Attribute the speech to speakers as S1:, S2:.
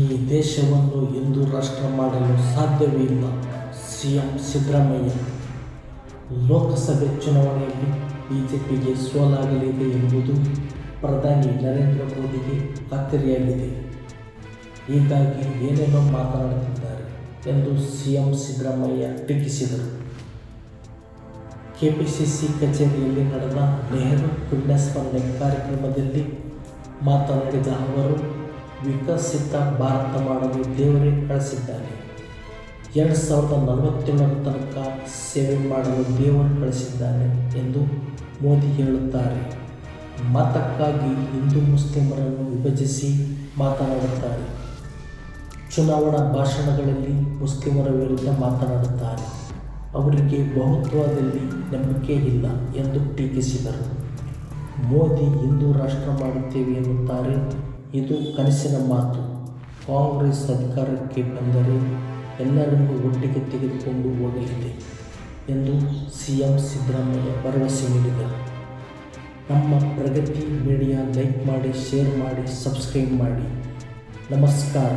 S1: ಈ ದೇಶವನ್ನು ಹಿಂದೂ ರಾಷ್ಟ್ರ ಮಾಡಲು ಸಾಧ್ಯವೇ ಇಲ್ಲ. ಸಿಎಂ ಸಿದ್ದರಾಮಯ್ಯ. ಲೋಕಸಭೆ ಚುನಾವಣೆಯಲ್ಲಿ ಬಿಜೆಪಿಗೆ ಸೋಲಾಗಲಿದೆ ಎಂಬುದು ಪ್ರಧಾನಿ ನರೇಂದ್ರ ಮೋದಿಗೆ ಖಾತರಿಯಾಗಿದೆ. ಹೀಗಾಗಿ ಏನೇನೋ ಮಾತನಾಡುತ್ತಿದ್ದಾರೆ ಎಂದು ಸಿಎಂ ಸಿದ್ದರಾಮಯ್ಯ ಟೀಕಿಸಿದರು. ಕೆಪಿಸಿಸಿ ಕಚೇರಿಯಲ್ಲಿ ನಡೆದ ನೆಹರು ಪುಣ್ಯಸ್ಮರಣೆ ಕಾರ್ಯಕ್ರಮದಲ್ಲಿ ಮಾತನಾಡಿದ ಅವರು, ವಿಕಸಿತ ಭಾರತ ಮಾಡಲು ದೇವರೇ ಕಳಿಸಿದ್ದಾನೆ. 2047 ತನಕ ಸೇವೆ ಮಾಡಲು ದೇವರು ಕಳಿಸಿದ್ದಾನೆ ಎಂದು ಮೋದಿ ಹೇಳುತ್ತಾರೆ. ಮತಕ್ಕಾಗಿ ಹಿಂದೂ ಮುಸ್ಲಿಮರನ್ನು ವಿಭಜಿಸಿ ಮಾತನಾಡುತ್ತಾರೆ. ಚುನಾವಣಾ ಭಾಷಣಗಳಲ್ಲಿ ಮುಸ್ಲಿಮರ ವಿರುದ್ಧ ಮಾತನಾಡುತ್ತಾರೆ. ಅವರಿಗೆ ಬಹುತ್ವದಲ್ಲಿ ನಂಬಿಕೆ ಇಲ್ಲ ಎಂದು ಟೀಕಿಸಿದರು. ಮೋದಿ ಹಿಂದೂ ರಾಷ್ಟ್ರ ಮಾಡುತ್ತೇವೆ ಎನ್ನುತ್ತಾರೆ. ಇದು ಕನಸಿನ ಮಾತು. ಕಾಂಗ್ರೆಸ್ ಅಧಿಕಾರಕ್ಕೆ ಬಂದರೆ ಎಲ್ಲರನ್ನೂ ಒಟ್ಟಿಗೆ ತೆಗೆದುಕೊಂಡು ಹೋಗಲಿದೆ ಎಂದು ಸಿಎಂ ಸಿದ್ದರಾಮಯ್ಯ ಭರವಸೆ ನೀಡಿದರು. ನಮ್ಮ ಪ್ರಗತಿ ಮೀಡಿಯಾ ಲೈಕ್ ಮಾಡಿ, ಶೇರ್ ಮಾಡಿ, ಸಬ್ಸ್ಕ್ರೈಬ್ ಮಾಡಿ. ನಮಸ್ಕಾರ.